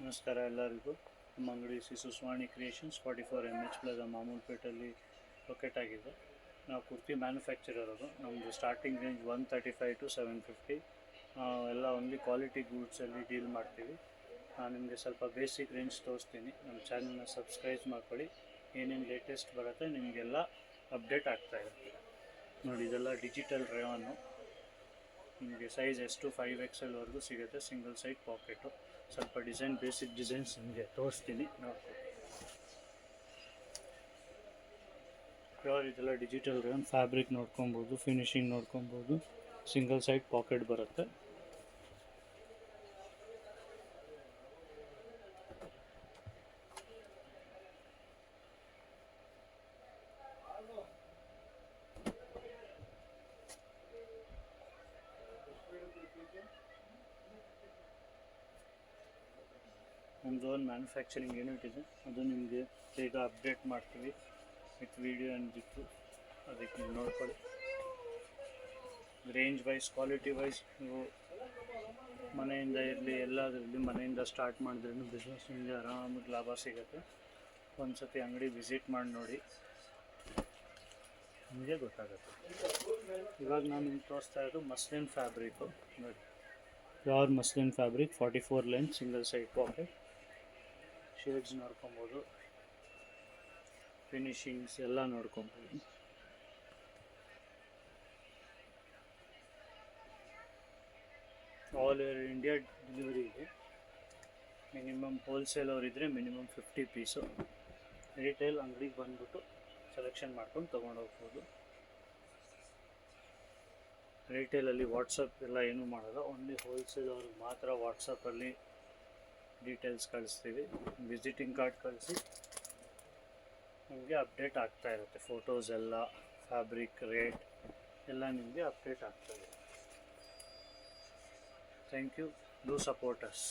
ನಮಸ್ಕಾರ ಎಲ್ಲರಿಗೂ. ನಮ್ಮ ಅಂಗಡಿ ಸುಸ್ವಾಣಿ ಕ್ರಿಯೇಷನ್ಸ್ 44 MH ಪ್ಲಸ್ ಮಾಮೂಲ್ಪೇಟಲ್ಲಿ ಲೊಕೇಟ್ ಆಗಿದೆ. ನಾವು ಕುರ್ತಿ ಮ್ಯಾನುಫ್ಯಾಕ್ಚರರ್. ನಮ್ಮದು ಸ್ಟಾರ್ಟಿಂಗ್ ರೇಂಜ್ 135 to 750. ಎಲ್ಲ ಓನ್ಲಿ ಕ್ವಾಲಿಟಿ ಗೂಡ್ಸಲ್ಲಿ ಡೀಲ್ ಮಾಡ್ತೀವಿ. ನಾನು ನಿಮಗೆ ಸ್ವಲ್ಪ ಬೇಸಿಕ್ ರೇಂಜ್ ತೋರಿಸ್ತೀನಿ. ನಮ್ಮ ಚಾನಲ್ನ ಸಬ್ಸ್ಕ್ರೈಬ್ ಮಾಡ್ಕೊಳ್ಳಿ. ಏನೇನು ಲೇಟೆಸ್ಟ್ ಬರುತ್ತೆ ನಿಮಗೆಲ್ಲ ಅಪ್ಡೇಟ್ ಆಗ್ತಾಯಿರುತ್ತೆ. ನೋಡಿ, ಇದೆಲ್ಲ ಡಿಜಿಟಲ್ ರೇವಾನು. ನಿಮಗೆ ಸೈಜ್ ಎಷ್ಟು 5XL ಸಿಗುತ್ತೆ. Single side pocket. ಸ್ವಲ್ಪ ಬೇಸಿಕ್ ಡಿಸೈನ್ಸ್ ನಿಮಗೆ ತೋರಿಸ್ತೀನಿ, ನೋಡ್ಕೊಳ್ಳಿ. ಪ್ಯೂರ್ ಇದೆಲ್ಲ ಡಿಜಿಟಲ್ ರೇನ್. ಫ್ಯಾಬ್ರಿಕ್ ನೋಡ್ಕೊಬೋದು, ಫಿನಿಶಿಂಗ್ ನೋಡ್ಕೊಬೋದು. ಸಿಂಗಲ್ ಸೈಡ್ ಪಾಕೆಟ್ ಬರುತ್ತೆ. ನಮ್ಮದು ಒಂದು ಮ್ಯಾನುಫ್ಯಾಕ್ಚರಿಂಗ್ ಯೂನಿಟ್ ಇದೆ, ಅದು ನಿಮಗೆ ಬೇಗ ಅಪ್ಡೇಟ್ ಮಾಡ್ತೀವಿ ವಿತ್ ವಿಡಿಯೋ ಅಂದಿತ್ತು. ಅದಕ್ಕೆ ನೀವು ನೋಡ್ಕೊಳ್ಳಿ. ರೇಂಜ್ ವೈಸ್, ಕ್ವಾಲಿಟಿ ವೈಸ್ ನೀವು ಮನೆಯಿಂದ ಇರಲಿ ಎಲ್ಲದರಲ್ಲಿ ಮನೆಯಿಂದ ಸ್ಟಾರ್ಟ್ ಮಾಡಿದ್ರೂ ಬಿಸ್ನೆಸ್ ನಿಮಗೆ ಆರಾಮಾಗಿ ಲಾಭ ಸಿಗುತ್ತೆ. ಒಂದು ಸತಿ ಅಂಗಡಿ ವಿಸಿಟ್ ಮಾಡಿ ನೋಡಿ, ನಿಮಗೆ ಗೊತ್ತಾಗುತ್ತೆ. ಇವಾಗ ನಾನು ನಿಮ್ಗೆ ತೋರಿಸ್ತಾ ಇರೋದು ಮಸ್ಲಿನ್ ಫ್ಯಾಬ್ರಿಕ್ಕು. ನೋಡಿ, pure muslin fabric, 44 line, single side pocket. Shades ನೋಡ್ಕೊಬೋದು, ಫಿನಿಶಿಂಗ್ಸ್ ಎಲ್ಲ ನೋಡ್ಕೊಬೋದು. ಆಲ್ ಓವರ್ ಇಂಡಿಯಾ ಡೆಲಿವರಿ ಇದೆ. ಮಿನಿಮಮ್ ಹೋಲ್ಸೇಲ್ ಅವರಿದ್ದರೆ ಮಿನಿಮಮ್ 50 ಪೀಸು. ರಿಟೇಲ್ ಅಂಗಡಿಗೆ ಬಂದ್ಬಿಟ್ಟು ಸೆಲೆಕ್ಷನ್ ಮಾಡ್ಕೊಂಡು ತೊಗೊಂಡೋಗ್ಬೋದು. ರಿಟೇಲಲ್ಲಿ ವಾಟ್ಸಪ್ ಎಲ್ಲ ಏನೂ ಮಾಡೋಲ್ಲ, ಓನ್ಲಿ ಹೋಲ್ಸೇಲ್ ಅವ್ರಿಗೆ ಮಾತ್ರ ವಾಟ್ಸಪ್ಪಲ್ಲಿ ಡೀಟೇಲ್ಸ್ ಕಳಿಸ್ತೀವಿ. ವಿಸಿಟಿಂಗ್ ಕಾರ್ಡ್ ಕಳಿಸಿ ನಿಮಗೆ ಅಪ್ಡೇಟ್ ಆಗ್ತಾ ಇರುತ್ತೆ. ಫೋಟೋಸ್ ಎಲ್ಲ, ಫ್ಯಾಬ್ರಿಕ್ ರೇಟ್ ಎಲ್ಲ ನಿಮಗೆ ಅಪ್ಡೇಟ್ ಆಗ್ತಾಯಿದೆ. Thank you. Do support us.